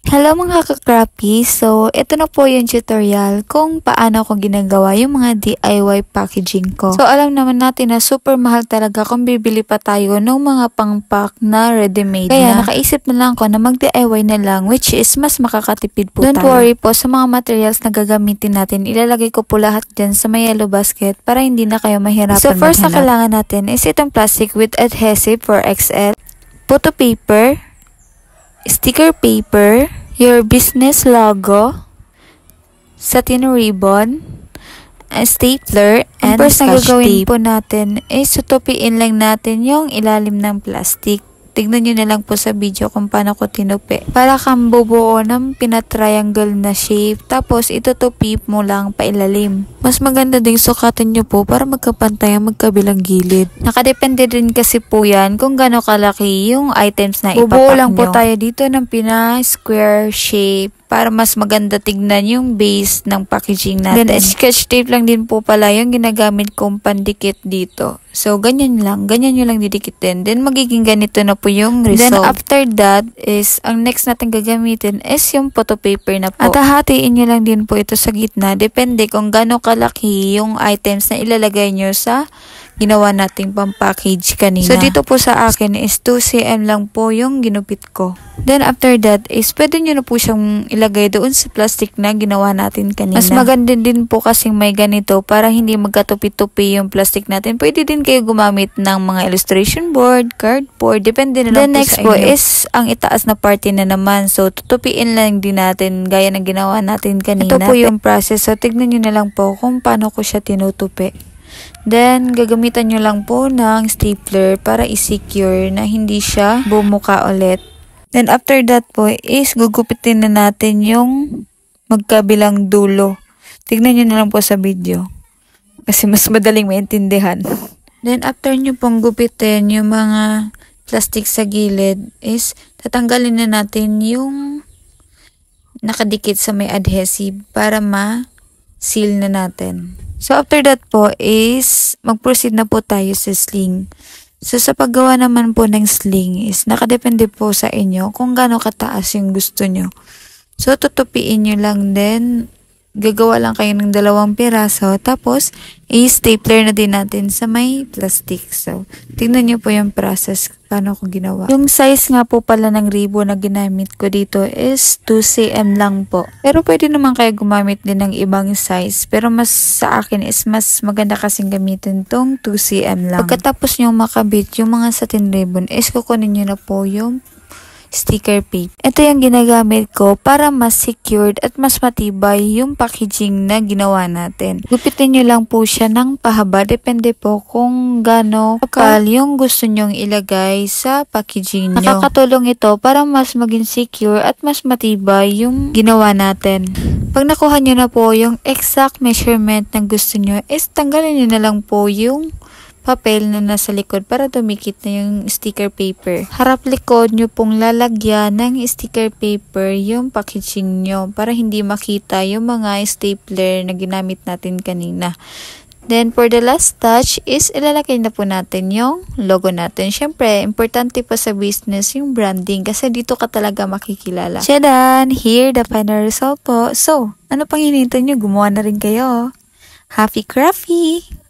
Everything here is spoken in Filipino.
Hello mga ka-crappy! So, ito na po yung tutorial kung paano ko ginagawa yung mga DIY packaging ko. So, alam naman natin na super mahal talaga kung bibili pa tayo ng mga pang-pack na ready-made na. Kaya nakaisip na lang ko na mag-DIY na lang, which is mas makakatipid po tayo. Don't worry po sa mga materials na gagamitin natin. Ilalagay ko po lahat dyan sa may yellow basket para hindi na kayo mahirapan maghanap. So, first na kailangan natin is itong plastic with adhesive for XL, photo paper, sticker paper, your business logo, satin ribbon, a stapler, and first na gagawin po natin is tutupiin lang natin yung ilalim ng plastic. Tignan nyo na lang po sa video kung paano ko tinupi. Para kang bubuo ng pinatriangle na shape. Tapos itutupi mo lang pailalim. Mas maganda ding sukatin nyo po para magkapantay ang magkabilang gilid. Nakadepende din kasi po yan kung gaano kalaki yung items na ipapak nyo. Bubuo lang po tayo dito ng pina-square shape para mas maganda tignan yung base ng packaging natin. Then, sketch tape lang din po pala yung ginagamit kong pandikit dito. So, ganyan nyo lang didikitin. Then, magiging ganito na po yung result. Then, after that is, ang next natin gagamitin is yung photo paper na po. At hahatiin nyo lang din po ito sa gitna. Depende kung gaano kalaki yung items na ilalagay nyo sa ginawa nating pang-package kanina. So, dito po sa akin is 2 cm lang po yung ginupit ko. Then, after that is, pwede nyo na po siyang ilagay doon sa plastic na ginawa natin kanina. Mas maganda din po kasing may ganito para hindi magkatupi-tupi yung plastic natin. Pwede din kayo gumamit ng mga illustration board, cardboard, depende na lang po sa inyo. The next po is, ang itaas na party na naman. So, tutupiin lang din natin gaya ng ginawa natin kanina. Ito po yung process. So, tignan nyo na lang po kung paano ko siya tinutupi. Then, gagamitan nyo lang po ng stapler para i-secure na hindi siya bumuka ulit. Then, after that po is gugupitin na natin yung magkabilang dulo. Tignan nyo na lang po sa video. Kasi mas madaling maintindihan. Then, after nyo pong gupitin yung mga plastic sa gilid is tatanggalin na natin yung nakadikit sa may adhesive para ma-seal na natin. So, after that po is, mag-proceed na po tayo sa sling. So, sa paggawa naman po ng sling is, nakadepende po sa inyo kung gaano kataas yung gusto nyo. So, tutupiin nyo lang din. Gagawa lang kayo ng 2 piraso. Tapos, i-stapler na din natin sa may plastic. So, tingnan nyo po yung process paano ko ginawa. Yung size nga po pala ng ribbon na ginamit ko dito is 2 cm lang po. Pero pwede naman kayo gumamit din ng ibang size. Pero mas sa akin is mas maganda kasing gamitin tong 2 cm lang. Pagkatapos nyo makabit yung mga satin ribbon is kukunin nyo na po yung sticker paper. Ito yung ginagamit ko para mas secured at mas matibay yung packaging na ginawa natin. Gupitin nyo lang po siya ng pahaba. Depende po kung gaano kapal yung gusto nyong ilagay sa packaging nyo. Nakakatulong ito para mas maging secure at mas matibay yung ginawa natin. Pag nakuha nyo na po yung exact measurement ng gusto nyo, is tanggalin nyo na lang po yung papel na nasa likod para dumikit na yung sticker paper. Harap likod nyo pong lalagyan ng sticker paper yung packaging nyo para hindi makita yung mga stapler na ginamit natin kanina. Then, for the last touch is ilalagay na po natin yung logo natin. Siyempre, importante pa sa business yung branding kasi dito ka talaga makikilala. Tchadan! Here, the final result po. So, ano pang hinihintay nyo? Gumawa na rin kayo. Happy crafty!